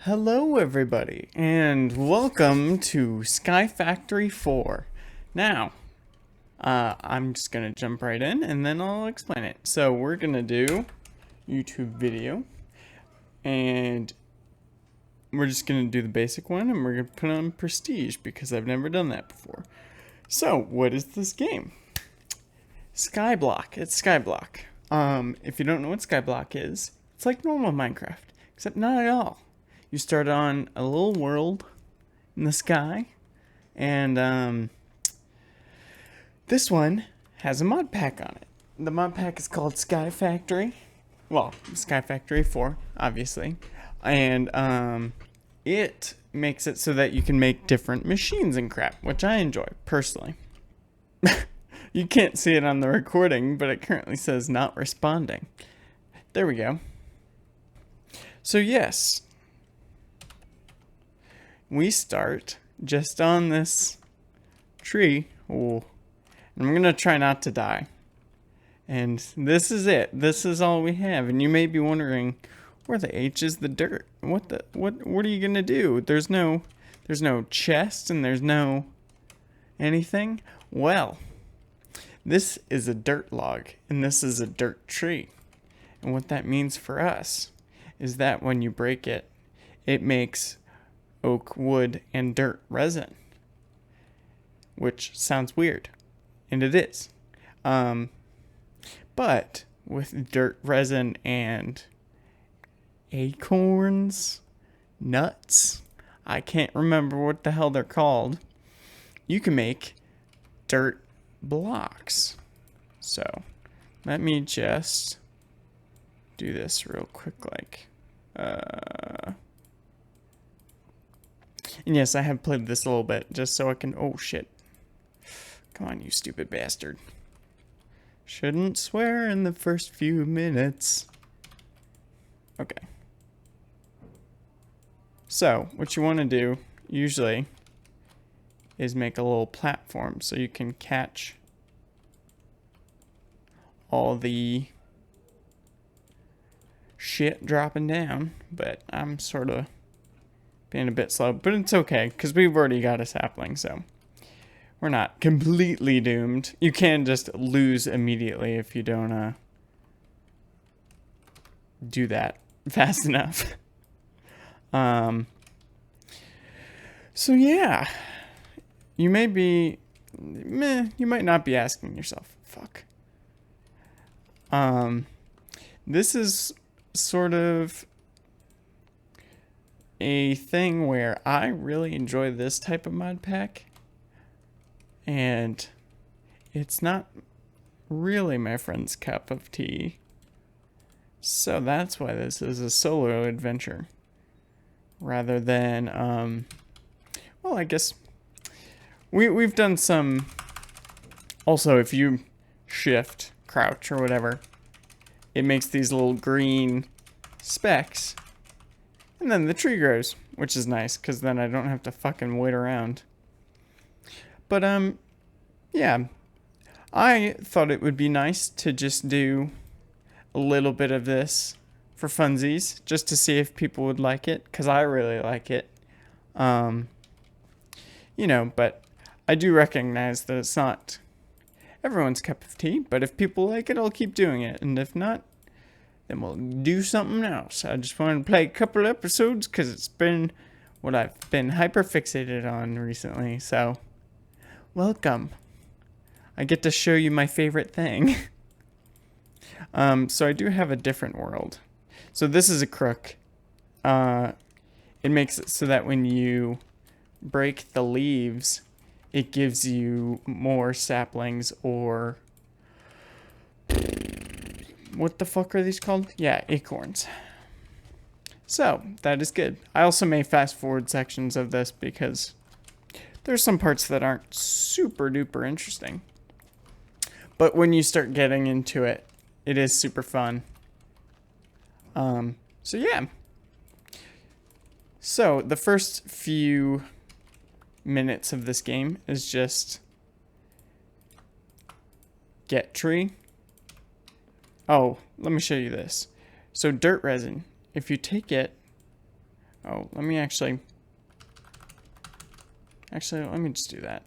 Hello everybody, and welcome to SkyFactory 4. Now, I'm just gonna jump right in and then I'll explain it. So we're gonna do YouTube video, and we're just gonna do the basic one, and we're gonna put on Prestige because I've never done that before. So, what is this game? Skyblock. It's Skyblock. If you don't know what Skyblock is, it's like normal Minecraft, except not at all. You start on a little world in the sky, and this one has a mod pack on it. The mod pack is called SkyFactory. Well, SkyFactory 4, obviously. And it makes it so that you can make different machines and crap, which I enjoy, personally. You can't see it on the recording, but it currently says not responding. There we go. So yes, we start just on this tree. Oh, and I'm going to try not to die. And this is it. This is all we have. And you may be wondering, where the H is the dirt? What are you going to do? There's no chest and there's no anything. Well, this is a dirt log and this is a dirt tree. And what that means for us is that when you break it, it makes oak, wood, and dirt resin, which sounds weird, and it is. But with dirt resin and acorns, nuts, I can't remember what the hell they're called, you can make dirt blocks. So let me just do this real quick, and yes, I have played this a little bit, just so I can... Oh, shit. Come on, you stupid bastard. Shouldn't swear in the first few minutes. Okay. So, what you want to do, usually, is make a little platform so you can catch all the shit dropping down. But I'm sort of being a bit slow, but it's okay because we've already got a sapling, so we're not completely doomed. You can just lose immediately if you don't do that fast enough. So yeah, you may be you might not be asking yourself, fuck. This is sort of a thing where I really enjoy this type of mod pack, and it's not really my friend's cup of tea, so that's why this is a solo adventure rather than well, I guess we've done some. Also, if you shift, crouch, or whatever, it makes these little green specks. And then the tree grows, which is nice, because then I don't have to fucking wait around. But, yeah. I thought it would be nice to just do a little bit of this for funsies, just to see if people would like it, because I really like it. You know, but I do recognize that it's not everyone's cup of tea, but if people like it, I'll keep doing it, and if not, then we'll do something else. I just wanted to play a couple episodes because it's been what I've been hyper fixated on recently. So, welcome. I get to show you my favorite thing. So I do have a different world. So this is a crook. It makes it so that when you break the leaves, it gives you more saplings or... What the fuck are these called? Yeah, acorns. So, that is good. I also may fast forward sections of this because there's some parts that aren't super duper interesting. But when you start getting into it, it is super fun. So yeah. So, the first few minutes of this game is just get tree. Oh, let me show you this. So dirt resin, if you take it Oh, let me actually, let me just do that.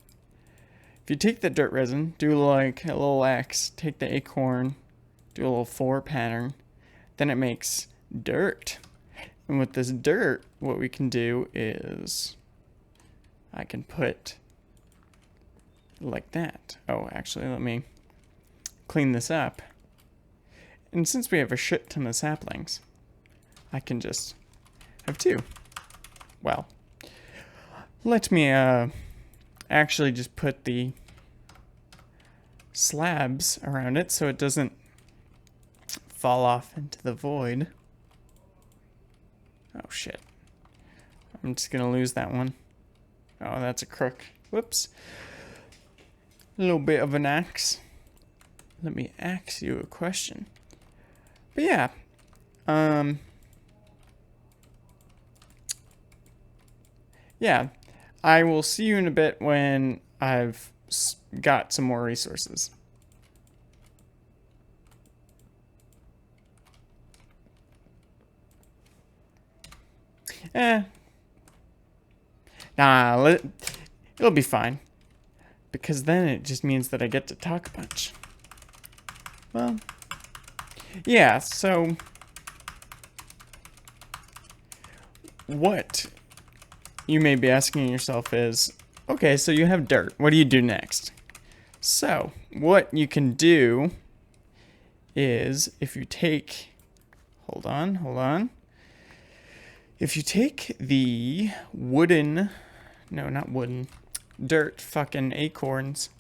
If you take the dirt resin, do like a little X, take the acorn, do a little 4 pattern, then it makes dirt. And with this dirt, what we can do is I can put like that. Oh, actually, let me clean this up. And since we have a shit ton of saplings, I can just have 2. Well, let me actually just put the slabs around it so it doesn't fall off into the void. Oh shit. I'm just gonna lose that one. Oh, that's a crook. Whoops. A little bit of an axe. Let me ask you a question. But yeah. Yeah. I will see you in a bit when I've got some more resources. Nah, it'll be fine. Because then it just means that I get to talk a bunch. Well, yeah, so what you may be asking yourself is, okay, so you have dirt. What do you do next? So, what you can do is if you take, hold on. If you take the wooden, no, not wooden, dirt fucking acorns,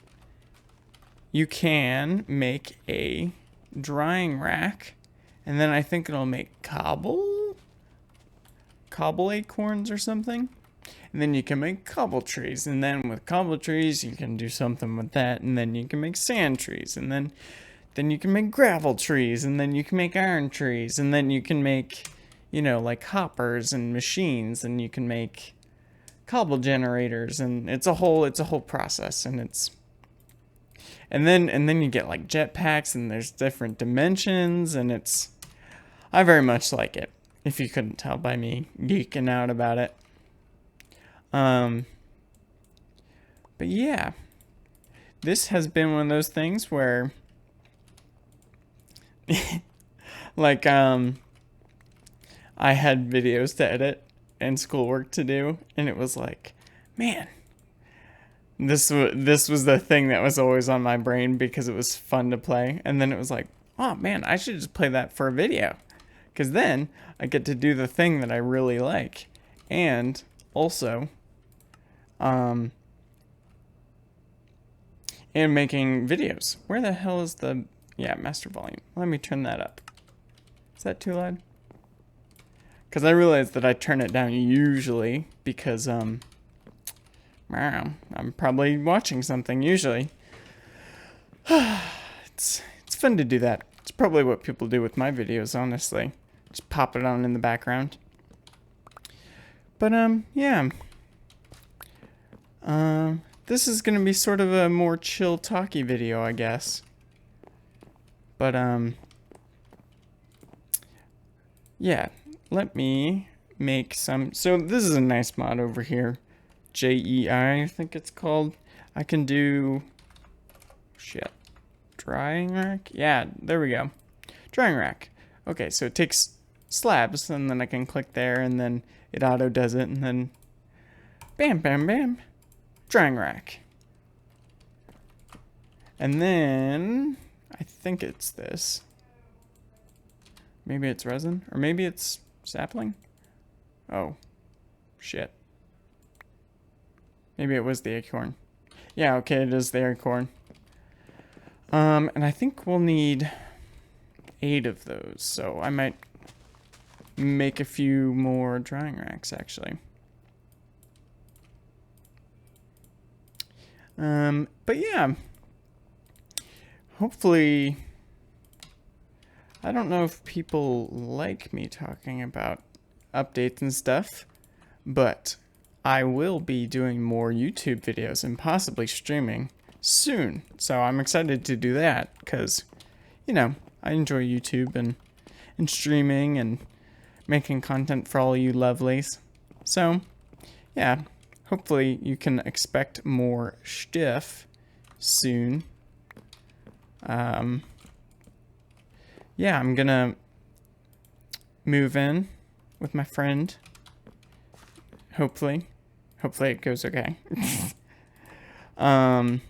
you can make a drying rack, and then I think it'll make cobble acorns or something. And then you can make cobble trees, and then with cobble trees you can do something with that, and then you can make sand trees, and then you can make gravel trees, and then you can make iron trees, and then you can make, you know, like hoppers and machines, and you can make cobble generators, and it's a whole process, and then you get like jetpacks, and there's different dimensions, and I very much like it, if you couldn't tell by me geeking out about it. But yeah, this has been one of those things where like I had videos to edit and schoolwork to do, and it was like, man, this was the thing that was always on my brain because it was fun to play. And then it was like, oh man, I should just play that for a video, because then I get to do the thing that I really like, and also and making videos. Where the hell is the master volume? Let me turn that up. Is that too loud? Because I realize that I turn it down usually because I'm probably watching something usually. It's fun to do that. It's probably what people do with my videos, honestly. Just pop it on in the background. But yeah. This is gonna be sort of a more chill talky video, I guess. But yeah, let me make some. So this is a nice mod over here, JEI, I think it's called. I can do drying rack. Yeah, there we go, drying rack. Okay, so it takes slabs, and then I can click there, and then it auto does it, and then bam, bam, bam, drying rack. And then I think it's this. Maybe it's resin, or maybe it's sapling. Oh, shit. Maybe it was the acorn. Yeah, okay, it is the acorn. And I think we'll need 8 of those, so I might make a few more drying racks, actually. But yeah, hopefully, I don't know if people like me talking about updates and stuff, but I will be doing more YouTube videos and possibly streaming soon. So I'm excited to do that because, you know, I enjoy YouTube and streaming and making content for all you lovelies. So, yeah, hopefully you can expect more stuff soon. Yeah, I'm gonna move in with my friend. Hopefully it goes okay. And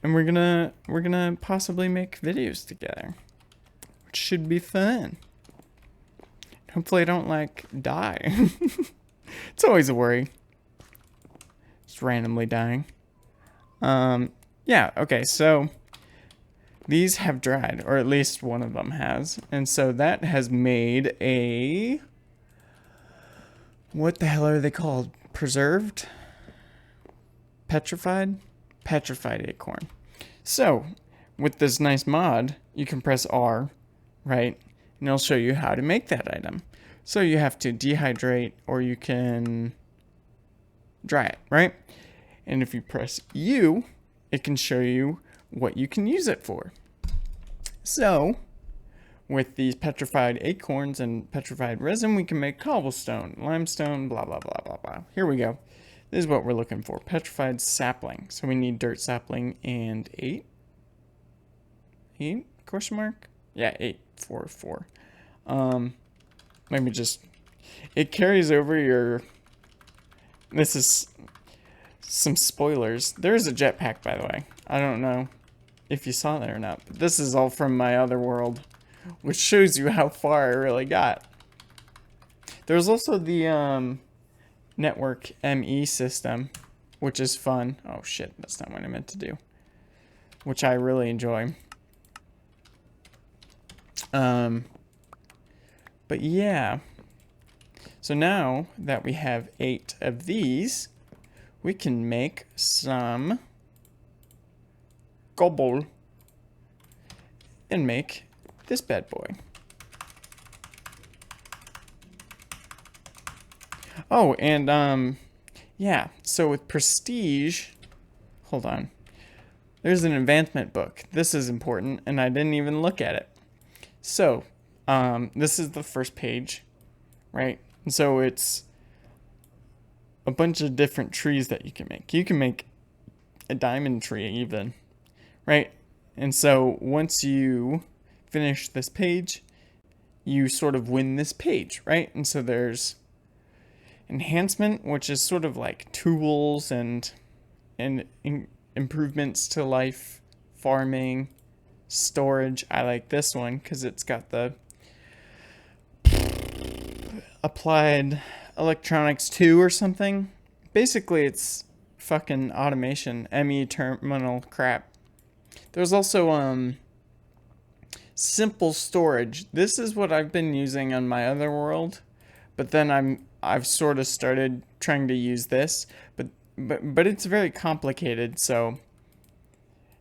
we're gonna possibly make videos together, which should be fun. Hopefully I don't like die. It's always a worry. Just randomly dying. Yeah, okay, so these have dried, or at least one of them has. And so that has made a, what the hell are they called? Preserved? Petrified? Petrified acorn. So, with this nice mod, you can press R, right? And it'll show you how to make that item. So you have to dehydrate, or you can dry it, right? And if you press U, it can show you what you can use it for. So, with these petrified acorns and petrified resin, we can make cobblestone, limestone, blah, blah, blah, blah, blah. Here we go. This is what we're looking for. Petrified sapling. So we need dirt sapling and 8. 8? Question mark? Yeah, 8. 4, 4. Let me just... It carries over your... This is some spoilers. There is a jetpack, by the way. I don't know if you saw that or not. But this is all from my other world, which shows you how far I really got. There's also the network ME system, which is fun. Oh shit, that's not what I meant to do. Which I really enjoy. But yeah. So now that we have 8 of these, we can make some cobble and make this bad boy. Oh, and yeah, so with prestige, hold on. There's an advancement book. This is important, and I didn't even look at it. So, this is the first page, right? And so it's a bunch of different trees that you can make. You can make a diamond tree even, right? And so once you finish this page, you sort of win this page, right? And so there's enhancement, which is sort of like tools and improvements to life, farming, storage. I like this one because it's got the applied electronics 2 or something. Basically, it's fucking automation, ME terminal crap. There's also simple storage. This is what I've been using on my other world, but then I've sort of started trying to use this, but it's very complicated. So,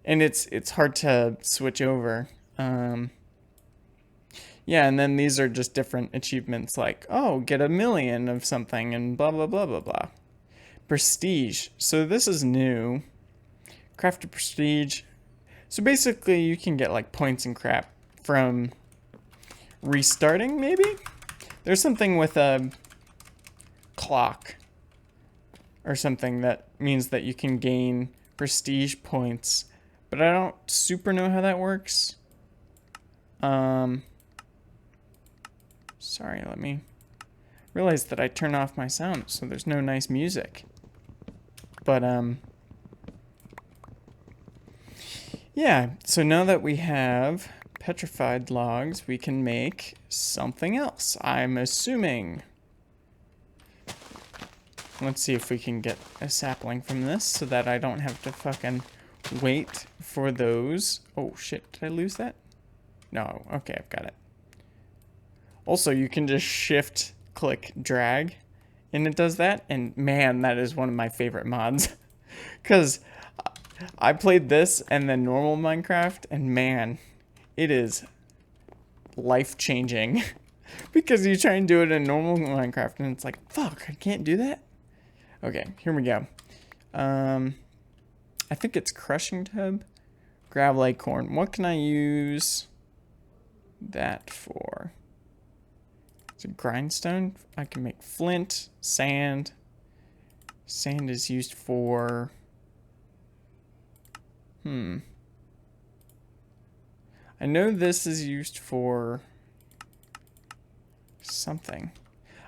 and it's hard to switch over. Yeah, and then these are just different achievements like, oh, get 1,000,000 of something and blah, blah, blah, blah, blah. Prestige. So this is new. Craft a prestige. So basically you can get like points and crap from restarting, maybe? There's something with a clock or something that means that you can gain prestige points, but I don't super know how that works. Sorry, let me realize that I turn off my sound so there's no nice music. But yeah, so now that we have petrified logs, we can make something else, I'm assuming. Let's see if we can get a sapling from this so that I don't have to fucking wait for those. Oh shit, did I lose that? No, okay, I've got it. Also, you can just shift, click, drag, and it does that. And man, that is one of my favorite mods. Because I played this and then normal Minecraft, and man, it is life-changing. Because you try and do it in normal Minecraft, and it's like, fuck, I can't do that? Okay, here we go. I think it's crushing tub. Gravel acorn. What can I use that for? So grindstone, I can make flint, sand. Sand is used for... I know this is used for something.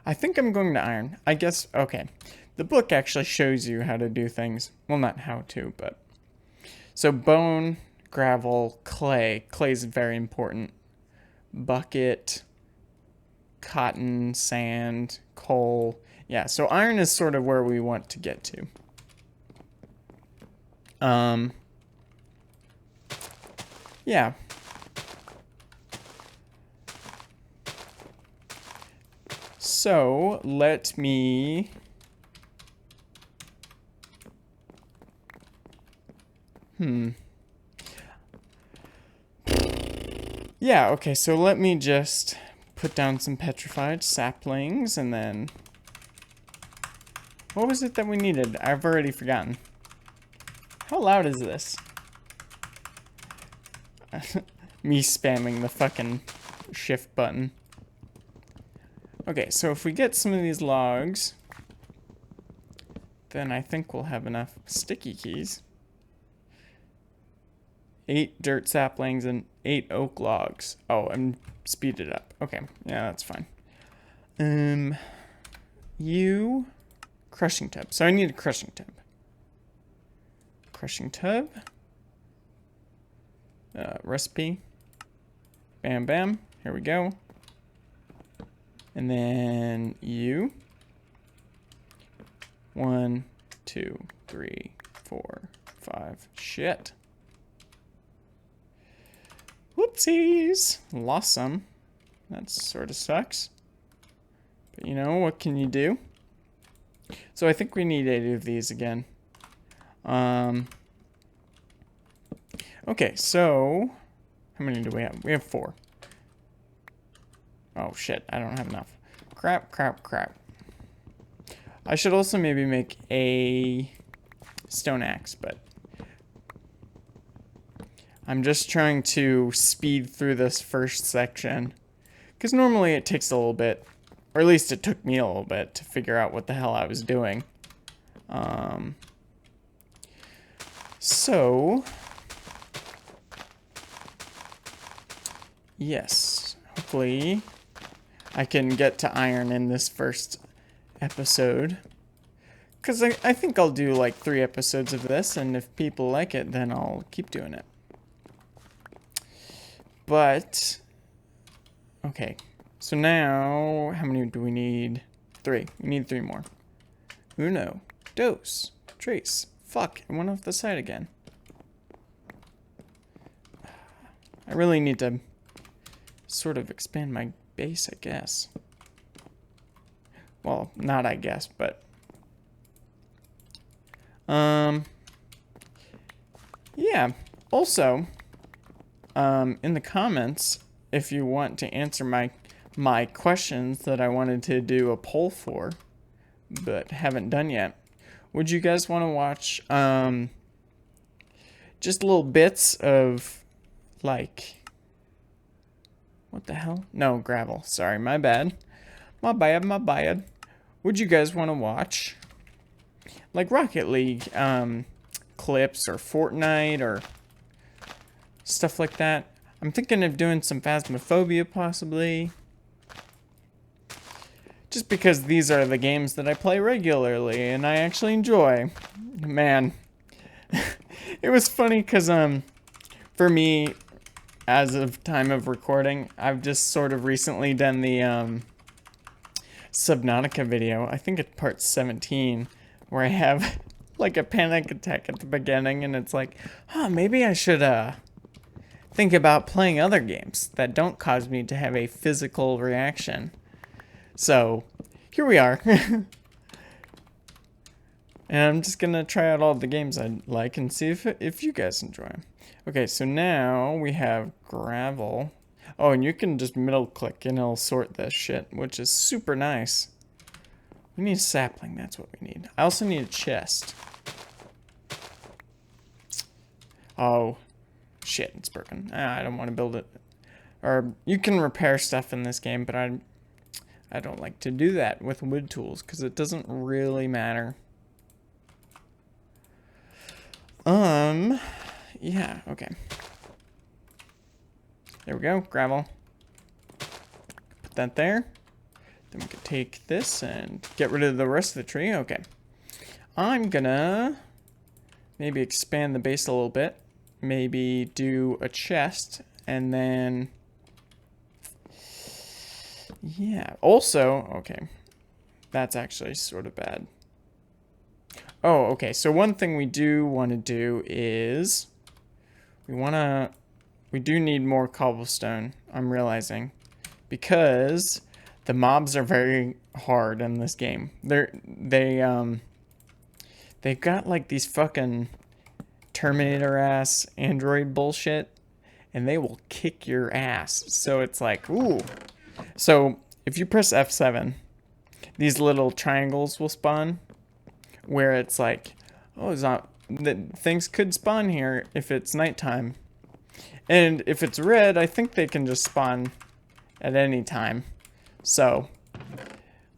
I think I'm going to iron. I guess, okay. The book actually shows you how to do things. Well, not how to, but... So bone, gravel, clay. Clay is very important. Bucket, cotton, sand, coal. Yeah, so iron is sort of where we want to get to. Yeah. So, let me... Yeah, okay, so let me just put down some petrified saplings, and then... What was it that we needed? I've already forgotten. How loud is this? Me spamming the fucking shift button. Okay, so if we get some of these logs, then I think we'll have enough sticky keys. 8 dirt saplings and 8 oak logs. Oh, and speed it up. Okay, yeah, that's fine. Crushing tub. So I need a crushing tub. Crushing tub. Recipe. Bam, bam. Here we go. And then you. 1, 2, 3, 4, 5. Shit. Whoopsies. Lost some. That sort of sucks. But you know, what can you do? So I think we need 8 of these again. Okay, so... How many do we have? We have 4. Oh shit, I don't have enough. Crap, crap, crap. I should also maybe make a stone axe, but... I'm just trying to speed through this first section. Because normally it takes a little bit, or at least it took me a little bit to figure out what the hell I was doing. So... Yes, hopefully I can get to iron in this first episode. Because I think I'll do like 3 episodes of this, and if people like it, then I'll keep doing it. But, okay, so now, how many do we need? 3. We need 3 more. Uno, dos, tres. Fuck, it went off the side again. I really need to sort of expand my base, I guess. Well, not I guess, but... Yeah, also... in the comments, if you want to answer my questions that I wanted to do a poll for, but haven't done yet, would you guys want to watch just little bits of, like, what the hell? No, gravel. Sorry, my bad. My bad, my bad. Would you guys want to watch, like, Rocket League clips or Fortnite or... stuff like that? I'm thinking of doing some Phasmophobia, possibly. Just because these are the games that I play regularly, and I actually enjoy. Man. It was funny, because, for me, as of time of recording, I've just sort of recently done the, Subnautica video. I think it's part 17, where I have, like, a panic attack at the beginning, and it's like, huh, maybe I should, think about playing other games that don't cause me to have a physical reaction. So, here we are. And I'm just gonna try out all the games I like and see if you guys enjoy them. Okay, so now we have gravel. Oh, and you can just middle click and it'll sort this shit, which is super nice. We need a sapling, that's what we need. I also need a chest. Oh. Shit, it's broken. I don't want to build it. Or, you can repair stuff in this game, but I I don't like to do that with wood tools because it doesn't really matter. Yeah, okay. There we go, gravel. Put that there. Then we could take this and get rid of the rest of the tree. Okay. I'm gonna maybe expand the base a little bit. Maybe do a chest and then... Yeah, also, okay. That's actually sort of bad. Oh, okay, so one thing we do want to do is... We do need more cobblestone, I'm realizing. Because the mobs are very hard in this game. They've got like these fucking Terminator-ass android bullshit. And they will kick your ass. So it's like, ooh. So if you press F7, these little triangles will spawn. Where it's like, oh, it's not... Things could spawn here if it's nighttime. And if it's red, I think they can just spawn at any time. So,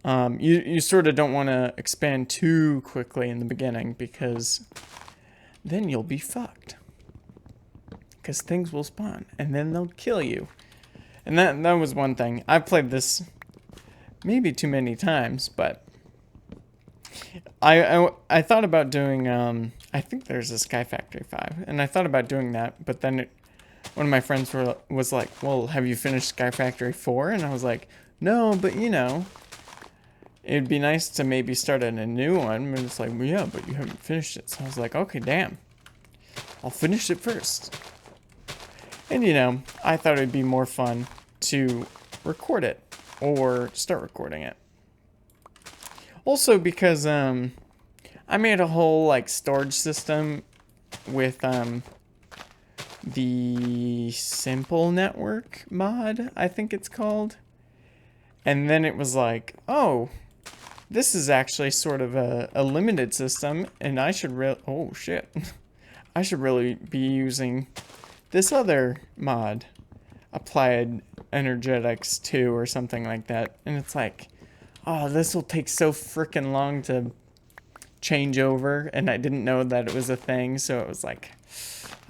you sort of don't want to expand too quickly in the beginning because then you'll be fucked. Because things will spawn and then they'll kill you. And that was one thing. I've played this maybe too many times, but I thought about doing, I think there's a SkyFactory 5, and I thought about doing that, but then one of my friends was like, well, have you finished SkyFactory 4? And I was like, no, but you know, it'd be nice to maybe start at a new one. And it's like, well, yeah, but you haven't finished it. So I was like, okay, damn, I'll finish it first. And you know, I thought it'd be more fun to record it or start recording it. Also because I made a whole like storage system with the Simple Network mod, I think it's called. And then it was like, oh, this is actually sort of a limited system, and I should oh shit. I should really be using this other mod, Applied Energetics 2 or something like that. And it's like, oh, this will take so freaking long to change over, and I didn't know that it was a thing, so it was like,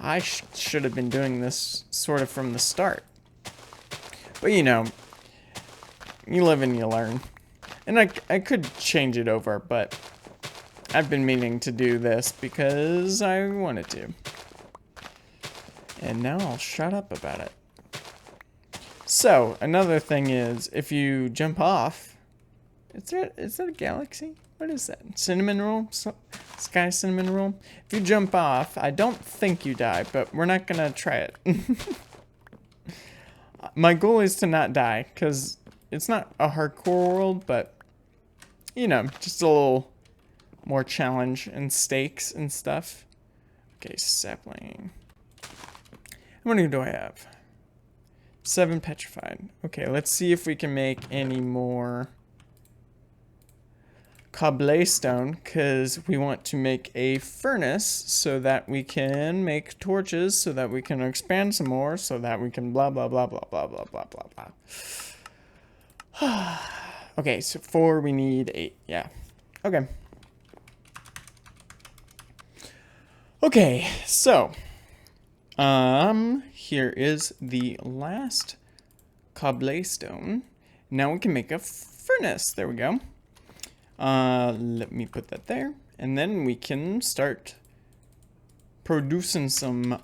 I should have been doing this sort of from the start. But you know, you live and you learn. And I could change it over, but I've been meaning to do this because I wanted to. And now I'll shut up about it. So, another thing is, if you jump off... Is that a galaxy? What is that? Cinnamon roll? Sky cinnamon roll? If you jump off, I don't think you die, but we're not gonna try it. My goal is to not die, because it's not a hardcore world, but, you know, just a little more challenge and stakes and stuff. Okay, sapling. How many do I have? 7 petrified. Okay, let's see if we can make any more cobblestone, because we want to make a furnace so that we can make torches, so that we can expand some more, so that we can blah blah blah blah blah blah blah blah blah. Okay, so 4, we need 8. Yeah. Okay. Okay, so here is the last cobblestone. Now we can make a furnace. There we go. Let me put that there, and then we can start producing some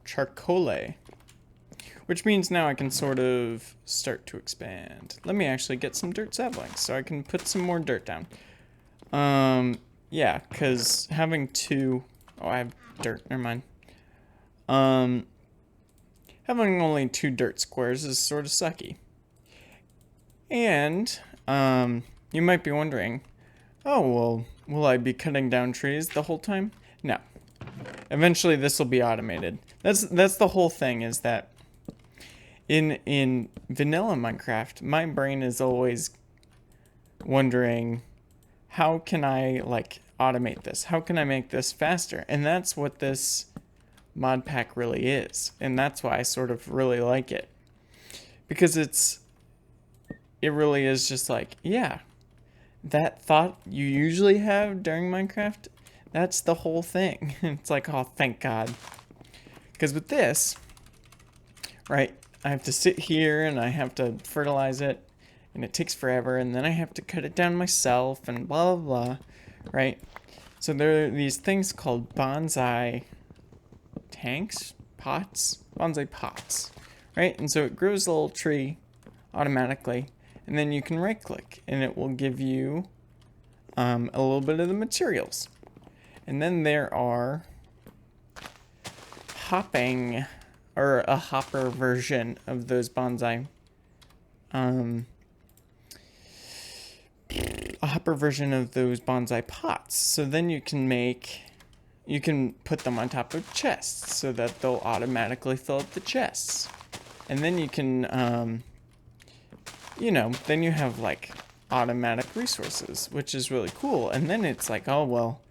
charcoal, which means now I can sort of start to expand. Let me actually get some dirt saplings so I can put some more dirt down. Yeah, because having 2... Oh, I have dirt. Never mind. Having only 2 dirt squares is sort of sucky. And, you might be wondering, oh, well, will I be cutting down trees the whole time? No. Eventually, this will be automated. That's the whole thing, is that in vanilla Minecraft, my brain is always wondering, how can I, like, automate this? How can I make this faster? And that's what this mod pack really is. And that's why I sort of really like it. Because it's it really is just like, yeah, that thought you usually have during Minecraft, that's the whole thing. It's like, oh, thank God. Because with this, right, I have to sit here and I have to fertilize it, and it takes forever, and then I have to cut it down myself, and blah, blah, blah, right? So there are these things called bonsai tanks, pots, bonsai pots, right? And so it grows a little tree automatically, and then you can right click and it will give you a little bit of the materials. And then there are hopping, or a hopper version of those bonsai, a hopper version of those bonsai pots. So then you can put them on top of chests so that they'll automatically fill up the chests. And then you can, then you have like automatic resources, which is really cool. And then it's like, oh, well,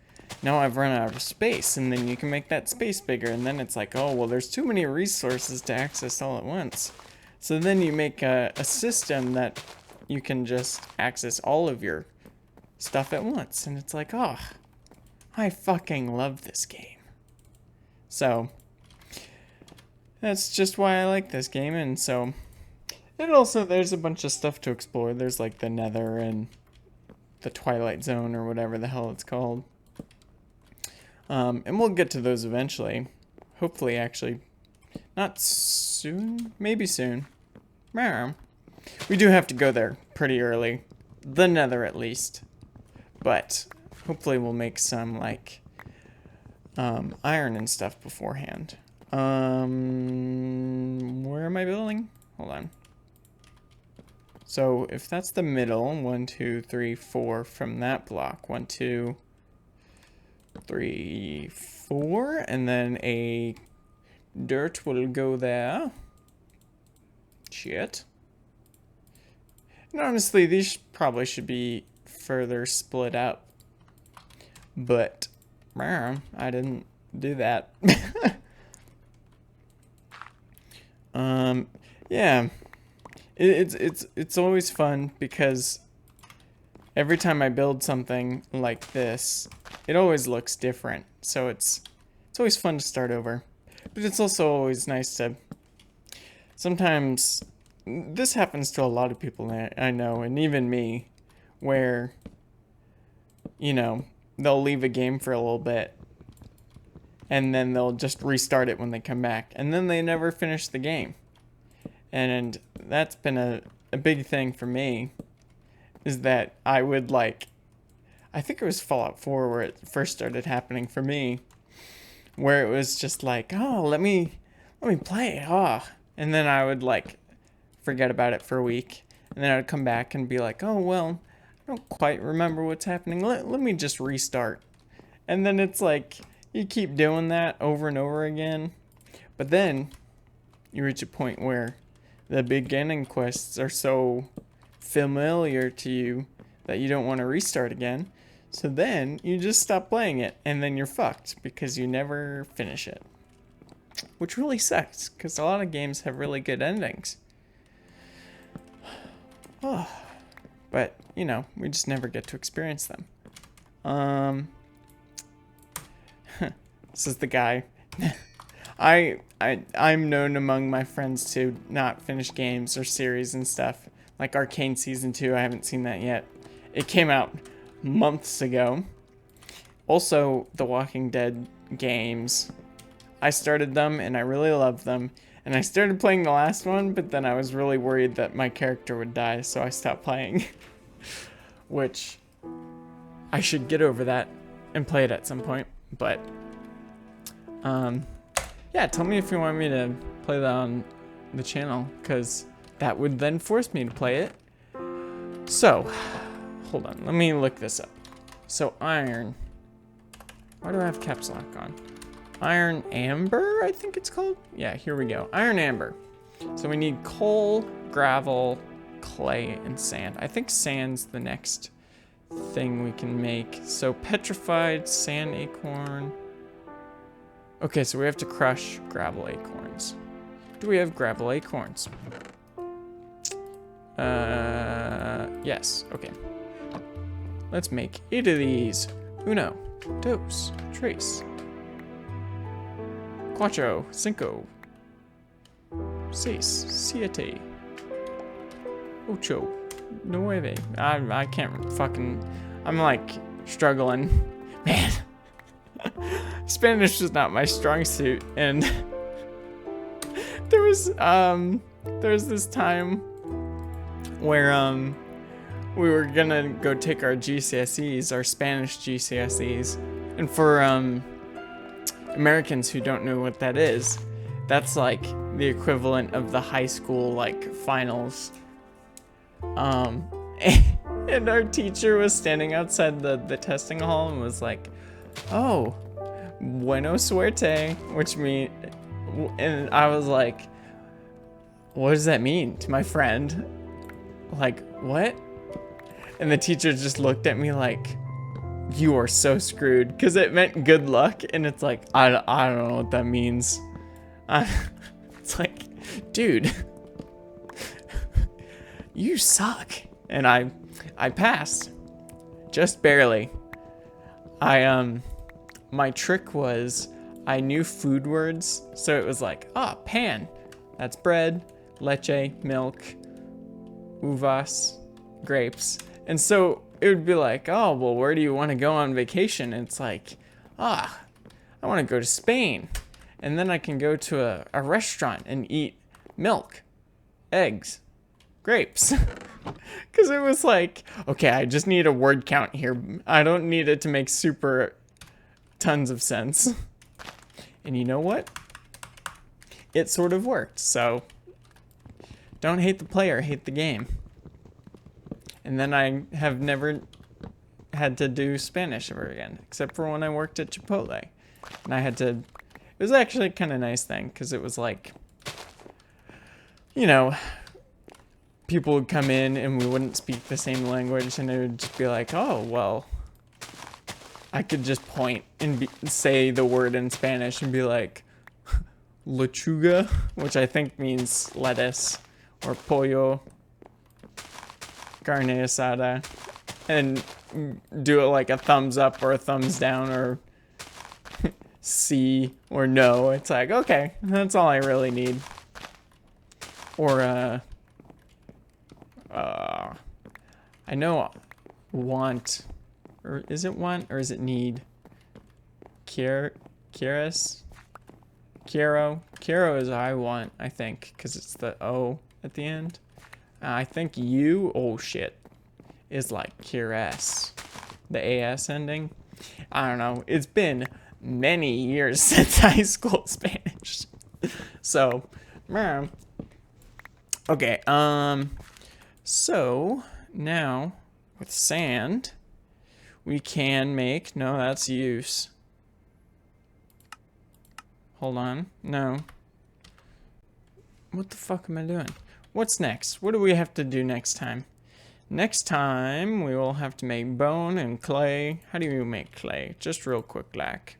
now I've run out of space. And then you can make that space bigger. And then it's like, oh, well, there's too many resources to access all at once. So then you make a system that you can just access all of your stuff at once. And it's like, oh, I fucking love this game. So that's just why I like this game. And so it also, there's a bunch of stuff to explore. There's like the Nether and the Twilight Zone or whatever the hell it's called. And we'll get to those eventually. Hopefully, actually. Not soon? Maybe soon. We do have to go there pretty early. The Nether, at least. But hopefully we'll make some, like, iron and stuff beforehand. Where am I building? Hold on. So if that's the middle, 1, 2, 3, 4 from that block. 1, 2, 3, 4, and then a dirt will go there. Shit. And honestly, these probably should be further split up. But I didn't do that. Yeah. It's always fun because every time I build something like this, it always looks different. So it's always fun to start over. But it's also always nice to, sometimes this happens to a lot of people I know, and even me, where, you know, they'll leave a game for a little bit and then they'll just restart it when they come back, and then they never finish the game. And that's been a big thing for me, is that I would, like, I think it was Fallout 4 where it first started happening for me, where it was just like, oh, let me play it, and then I would, like, forget about it for a week, and then I'd come back and be like, oh, well, I don't quite remember what's happening, let me just restart. And then it's like, you keep doing that over and over again, but then you reach a point where the beginning quests are so familiar to you that you don't want to restart again. So then you just stop playing it, and then you're fucked because you never finish it. Which really sucks, because a lot of games have really good endings. Oh, but, you know, we just never get to experience them. This is the guy. I'm known among my friends to not finish games or series and stuff. Like Arcane Season 2, I haven't seen that yet. It came out months ago. Also, the Walking Dead games. I started them and I really loved them. And I started playing the last one, but then I was really worried that my character would die, so I stopped playing. Which, I should get over that and play it at some point. But, yeah, tell me if you want me to play that on the channel, because that would then force me to play it. So, hold on, let me look this up. So, iron. Why do I have caps lock on? Iron amber, I think it's called? Yeah, here we go. Iron amber. So we need coal, gravel, clay, and sand. I think sand's the next thing we can make. So petrified sand acorn. Okay, so we have to crush gravel acorns. Do we have gravel acorns? Yes, okay. Let's make 8 of these. Uno, dos, tres, cuatro, cinco, seis, siete, ocho, nueve. I can't fucking, I'm like struggling. Man, Spanish is not my strong suit, and there was this time where we were gonna go take our GCSEs, our Spanish GCSEs, and for Americans who don't know what that is, that's like the equivalent of the high school like finals. And our teacher was standing outside the testing hall and was like, "Oh, bueno suerte," which mean, and I was like, "What does that mean?" to my friend. Like, what? And the teacher just looked at me like, "You are so screwed," because it meant good luck, and it's like, I don't know what that means. It's like, dude, you suck. And I passed, just barely. My trick was I knew food words, so it was like, pan, that's bread, leche, milk, uvas, grapes. And so it would be like, oh, well, where do you want to go on vacation? And it's like, I want to go to Spain. And then I can go to a restaurant and eat milk, eggs, grapes. Because it was like, okay, I just need a word count here. I don't need it to make super tons of sense. And you know what? It sort of worked. So don't hate the player, hate the game. And then I have never had to do Spanish ever again, except for when I worked at Chipotle. And I had to, it was actually a kind of nice thing, because it was like, you know, people would come in and we wouldn't speak the same language, and it would just be like, oh, well, I could just point and say the word in Spanish and be like, lechuga, which I think means lettuce, or pollo, carne asada, and do it like a thumbs up or a thumbs down or C or no. It's like, okay, that's all I really need. Or I know want, or is it want or is it need? Quieres? Quiero is I want, I think, because it's the O at the end. I think you, oh shit, is like quieres, the AS ending. I don't know. It's been many years since high school Spanish. So, man. Okay, so now with sand, we can make, no, that's use. Hold on, no. What the fuck am I doing? What's next? What do we have to do next time? Next time, we will have to make bone and clay. How do you make clay? Just real quick, like.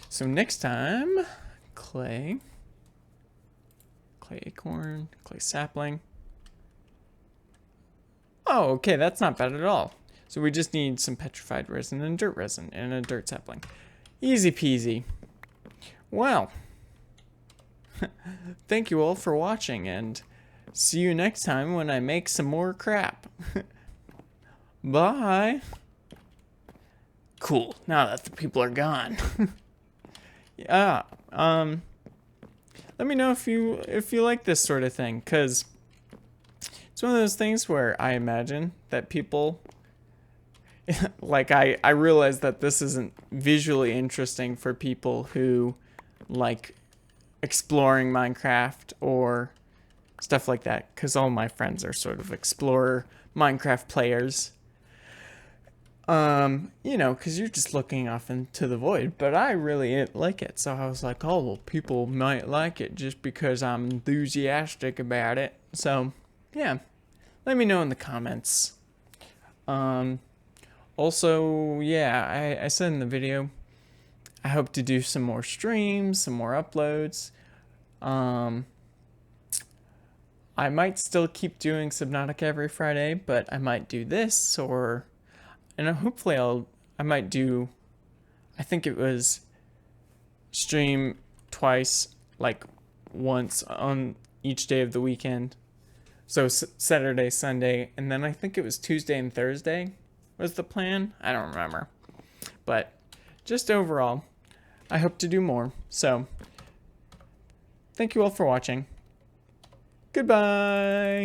So next time, clay acorn, clay sapling. Oh, okay, that's not bad at all. So we just need some petrified resin and dirt resin and a dirt sapling. Easy peasy. Well, thank you all for watching, and see you next time when I make some more crap. Bye. Cool, now that the people are gone. Yeah, let me know if you like this sort of thing, because it's one of those things where I imagine that people, like I realize that this isn't visually interesting for people who like exploring Minecraft or stuff like that, because all my friends are sort of explorer Minecraft players. You know, because you're just looking off into the void, but I really like it, so I was like, oh, well, people might like it just because I'm enthusiastic about it. So, yeah, let me know in the comments. Also, yeah, I said in the video, I hope to do some more streams, some more uploads. I might still keep doing Subnautica every Friday, but I might do this, or and hopefully I might do, I think it was stream twice, like once on each day of the weekend. So Saturday, Sunday, and then I think it was Tuesday and Thursday was the plan. I don't remember. But just overall, I hope to do more. So thank you all for watching. Goodbye.